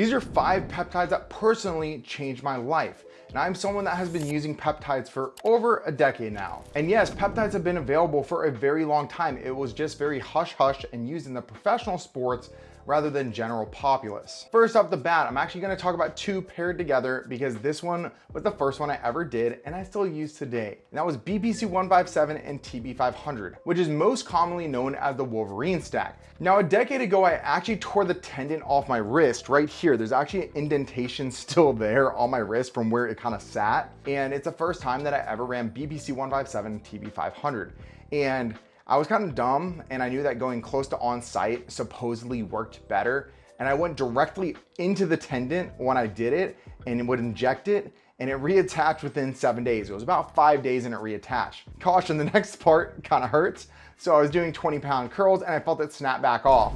These are 5 peptides that personally changed my life. And I'm someone that has been using peptides for over a decade now. And yes, peptides have been available for a very long time. It was just very hush-hush and used in the professional sports rather than general populace. First off the bat, I'm actually gonna talk about 2 paired together because this one was the first one I ever did and I still use today. And that was BPC 157 and TB 500, which is most commonly known as the Wolverine stack. Now, a decade ago, I actually tore the tendon off my wrist right here. There's actually an indentation still there on my wrist from where it kind of sat. And it's the first time that I ever ran BPC 157 and TB 500. And I was kind of dumb and I knew that going close to on site supposedly worked better. And I went directly into the tendon when I did it and would inject it and it reattached within 7 days. It was about 5 days and it reattached. Caution, the next part kind of hurts. So I was doing 20-pound curls and I felt it snap back off.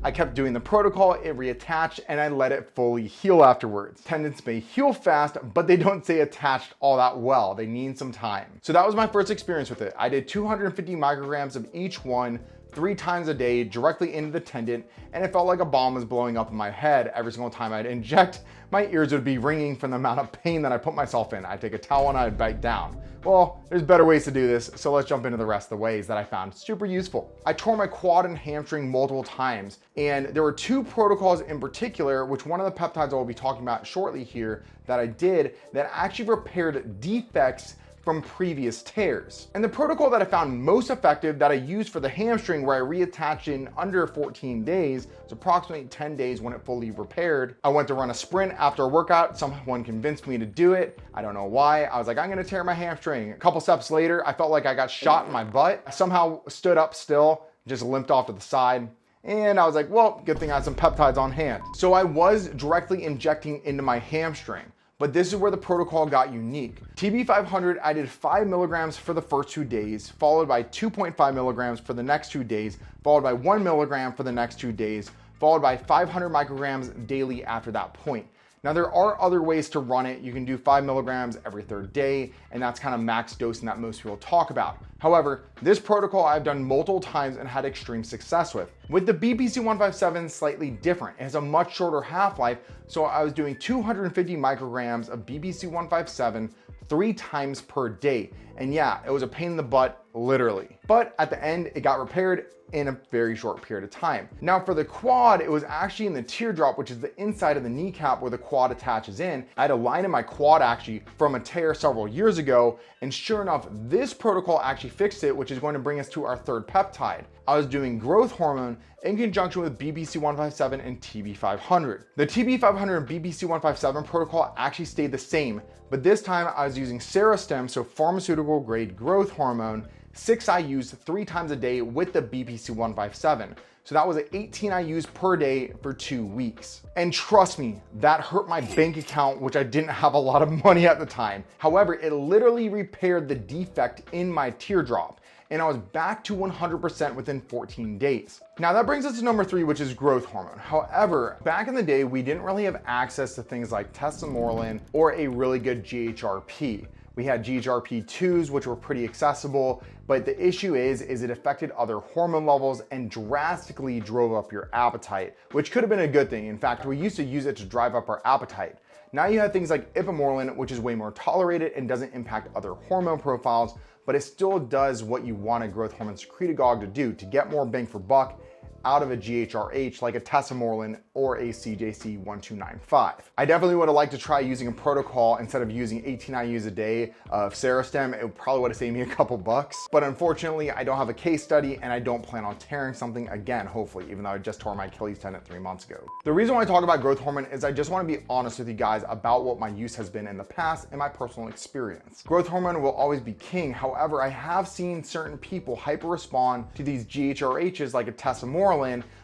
I kept doing the protocol, it reattached, and I let it fully heal afterwards. Tendons may heal fast, but they don't stay attached all that well. They need some time. So that was my first experience with it. I did 250 micrograms of each one 3 times a day directly into the tendon, and it felt like a bomb was blowing up in my head every single time I'd inject. My ears would be ringing from the amount of pain that I put myself in. I'd take a towel and I'd bite down. Well, there's better ways to do this, so let's jump into the rest of the ways that I found super useful. I tore my quad and hamstring multiple times, and there were 2 protocols in particular, which one of the peptides I will be talking about shortly here that I did that actually repaired defects from previous tears. And the protocol that I found most effective that I used for the hamstring, where I reattached in under 14 days, it's approximately 10 days when it fully repaired. I went to run a sprint after a workout. Someone convinced me to do it. I don't know why. I was like, I'm gonna tear my hamstring. A couple steps later, I felt like I got shot in my butt. I somehow stood up still, just limped off to the side. And I was like, well, good thing I had some peptides on hand. So I was directly injecting into my hamstring. But this is where the protocol got unique. TB 500, I did 5 milligrams for the first 2 days, followed by 2.5 milligrams for the next 2 days, followed by 1 milligram for the next 2 days, followed by 500 micrograms daily after that point. Now, there are other ways to run it. You can do 5 milligrams every 3rd day, and that's kind of max dosing that most people talk about. However, this protocol I've done multiple times and had extreme success with. With the BPC 157, slightly different. It has a much shorter half-life, so I was doing 250 micrograms of BPC 157 3 times per day. And yeah, it was a pain in the butt, literally. But at the end, it got repaired in a very short period of time. Now for the quad, it was actually in the teardrop, which is the inside of the kneecap where the quad attaches in. I had a line in my quad actually from a tear several years ago, and sure enough, this protocol actually fixed it, which is going to bring us to our 3rd peptide. I was doing growth hormone in conjunction with BPC 157 and TB 500. The TB 500 and BPC 157 protocol actually stayed the same, but this time I was using Serostem, so pharmaceutical grade growth hormone, 6 IUs 3 times a day with the BPC 157. So that was at 18 IUs per day for 2 weeks. And trust me, that hurt my bank account, which I didn't have a lot of money at the time. However, it literally repaired the defect in my teardrop, and I was back to 100% within 14 days. Now that brings us to number 3, which is growth hormone. However, back in the day, we didn't really have access to things like tesamorelin or a really good GHRP. We had GHRP2s, which were pretty accessible, but the issue is it affected other hormone levels and drastically drove up your appetite, which could have been a good thing. In fact, we used to use it to drive up our appetite. Now you have things like ipamorelin, which is way more tolerated and doesn't impact other hormone profiles, but it still does what you want a growth hormone secretagogue to do, to get more bang for buck out of a GHRH like a tesamorelin or a CJC 1295. I definitely would have liked to try using a protocol instead of using 18 IUs a day of Serostem. It probably would have saved me a couple bucks, but unfortunately I don't have a case study and I don't plan on tearing something again, hopefully, even though I just tore my Achilles tendon 3 months ago. The reason why I talk about growth hormone is I just want to be honest with you guys about what my use has been in the past and my personal experience. Growth hormone will always be king. However, I have seen certain people hyper respond to these GHRHs like a tesamorelin,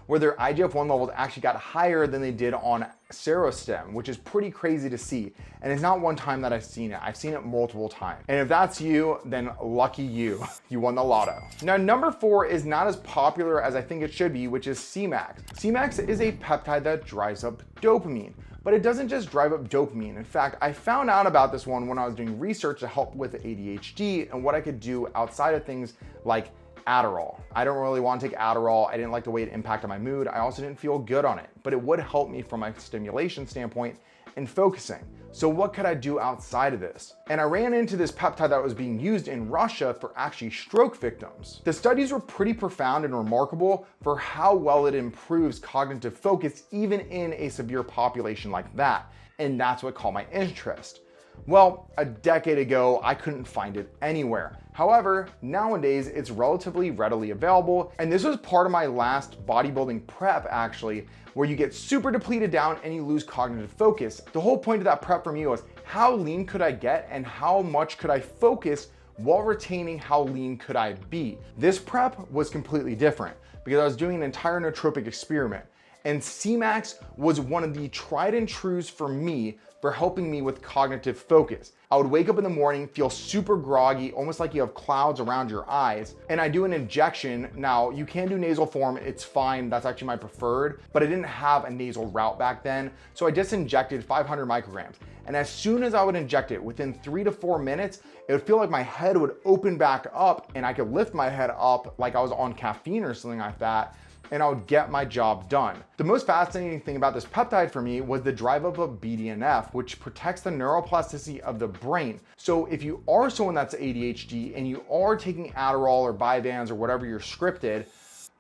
where their IGF-1 levels actually got higher than they did on Serostem, which is pretty crazy to see. And it's not one time that I've seen it. I've seen it multiple times. And if that's you, then lucky you. You won the lotto. Now, number 4 is not as popular as I think it should be, which is Semax. Semax is a peptide that drives up dopamine. But it doesn't just drive up dopamine. In fact, I found out about this one when I was doing research to help with ADHD and what I could do outside of things like Adderall. I don't really want to take Adderall. I didn't like the way it impacted my mood. I also didn't feel good on it, but it would help me from a stimulation standpoint and focusing. So what could I do outside of this? And I ran into this peptide that was being used in Russia for actually stroke victims. The studies were pretty profound and remarkable for how well it improves cognitive focus even in a severe population like that. And that's what caught my interest. Well, a decade ago, I couldn't find it anywhere. However, nowadays it's relatively readily available. And this was part of my last bodybuilding prep actually, where you get super depleted down and you lose cognitive focus. The whole point of that prep for me was how lean could I get and how much could I focus while retaining how lean could I be. This prep was completely different because I was doing an entire nootropic experiment. And Semax was one of the tried and trues for me for helping me with cognitive focus. I would wake up in the morning, feel super groggy, almost like you have clouds around your eyes. And I do an injection. Now you can do nasal form, it's fine. That's actually my preferred, but I didn't have a nasal route back then. So I just injected 500 micrograms. And as soon as I would inject it, within 3 to 4 minutes, it would feel like my head would open back up and I could lift my head up like I was on caffeine or something like that, and I would get my job done. The most fascinating thing about this peptide for me was the drive up of BDNF, which protects the neuroplasticity of the brain. So if you are someone that's ADHD and you are taking Adderall or Vyvanse or whatever you're scripted,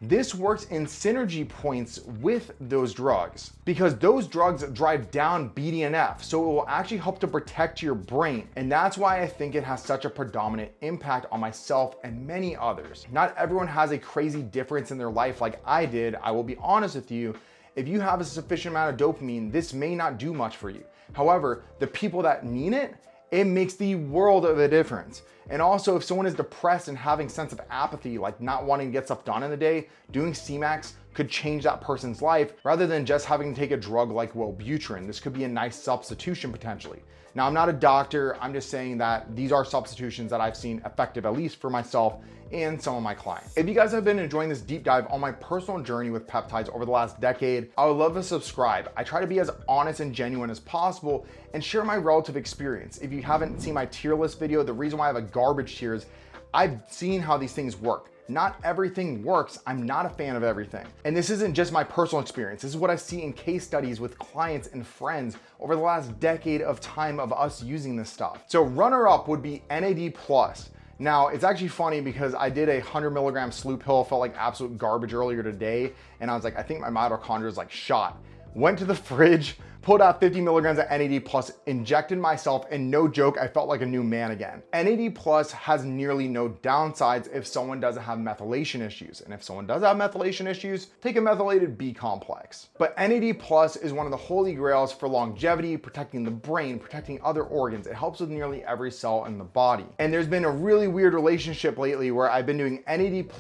this works in synergy points with those drugs because those drugs drive down BDNF. So it will actually help to protect your brain. And that's why I think it has such a predominant impact on myself and many others. Not everyone has a crazy difference in their life like I did. I will be honest with you. If you have a sufficient amount of dopamine, this may not do much for you. However, the people that need it, it makes the world of a difference. And also if someone is depressed and having sense of apathy, like not wanting to get stuff done in the day, doing Semax could change that person's life rather than just having to take a drug like Wellbutrin. This could be a nice substitution potentially. Now, I'm not a doctor. I'm just saying that these are substitutions that I've seen effective, at least for myself and some of my clients. If you guys have been enjoying this deep dive on my personal journey with peptides over the last decade, I would love to subscribe. I try to be as honest and genuine as possible and share my relative experience. If you haven't seen my tier list video, the reason why I have a garbage tier is I've seen how these things work. Not everything works. I'm not a fan of everything. And this isn't just my personal experience. This is what I see in case studies with clients and friends over the last decade of time of us using this stuff. So runner up would be NAD+. Now, it's actually funny because I did a 100 milligram slew pill, felt like absolute garbage earlier today. And I was like, I think my mitochondria is like shot. Went to the fridge, pulled out 50 milligrams of NAD+, injected myself, and no joke, I felt like a new man again. NAD+ has nearly no downsides if someone doesn't have methylation issues. And if someone does have methylation issues, take a methylated B complex. But NAD+ is one of the holy grails for longevity, protecting the brain, protecting other organs. It helps with nearly every cell in the body. And there's been a really weird relationship lately where I've been doing NAD+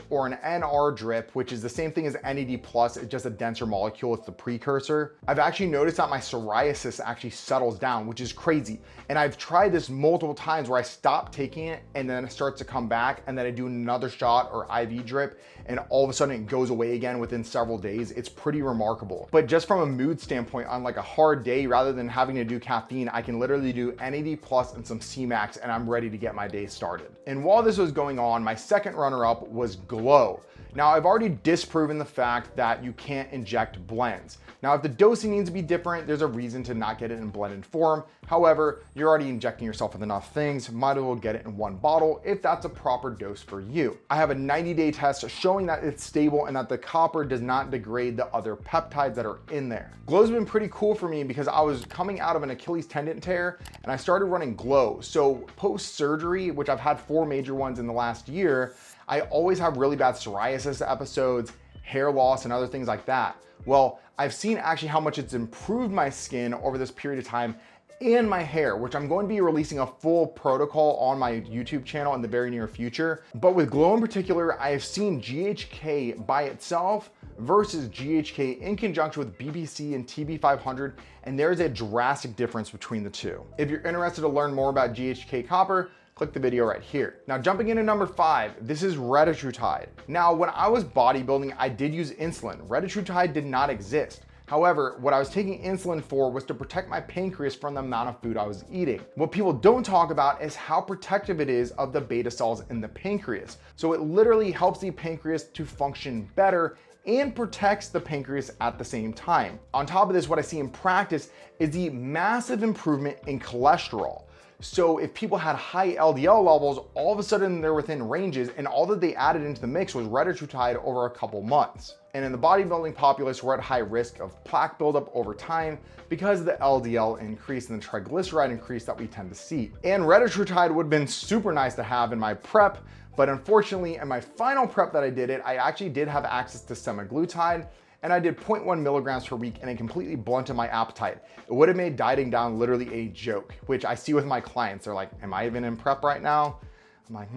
or an NR drip, which is the same thing as NAD+, it's just a denser molecule, it's the precursor. I've actually noticed that my psoriasis actually settles down, which is crazy. And I've tried this multiple times where I stop taking it and then it starts to come back and then I do another shot or IV drip and all of a sudden it goes away again within several days. It's pretty remarkable. But just from a mood standpoint, on like a hard day, rather than having to do caffeine, I can literally do NAD+ and some Semax and I'm ready to get my day started. And while this was going on, my second runner-up was Glow. Now, I've already disproven the fact that you can't inject blends. Now, if the dosing needs to be different, there's a reason to not get it in blended form. However, you're already injecting yourself with enough things, might as well get it in one bottle if that's a proper dose for you. I have a 90-day test showing that it's stable and that the copper does not degrade the other peptides that are in there. Glow's been pretty cool for me because I was coming out of an Achilles tendon tear and I started running Glow. So post-surgery, which I've had 4 major ones in the last year, I always have really bad psoriasis episodes, hair loss, and other things like that. Well, I've seen actually how much it's improved my skin over this period of time and my hair, which I'm going to be releasing a full protocol on my YouTube channel in the very near future. But with Glow in particular, I have seen GHK by itself versus GHK in conjunction with BBC and TB500, and there's a drastic difference between the two. If you're interested to learn more about GHK copper, click the video right here. Now, jumping into number 5, this is Retatrutide. Now, when I was bodybuilding, I did use insulin. Retatrutide did not exist. However, what I was taking insulin for was to protect my pancreas from the amount of food I was eating. What people don't talk about is how protective it is of the beta cells in the pancreas. So it literally helps the pancreas to function better and protects the pancreas at the same time. On top of this, what I see in practice is the massive improvement in cholesterol. So if people had high LDL levels, all of a sudden they're within ranges, and all that they added into the mix was Retatrutide over a couple months. And in the bodybuilding populace, we're at high risk of plaque buildup over time because of the LDL increase and the triglyceride increase that we tend to see. And Retatrutide would have been super nice to have in my prep, but unfortunately in my final prep that I did it, I actually did have access to semaglutide, and I did 0.1 milligrams per week, and it completely blunted my appetite. It would have made dieting down literally a joke, which I see with my clients. They're like, am I even in prep right now? I'm like,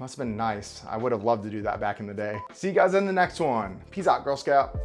must have been nice. I would have loved to do that back in the day. See you guys in the next one. Peace out, Girl Scout.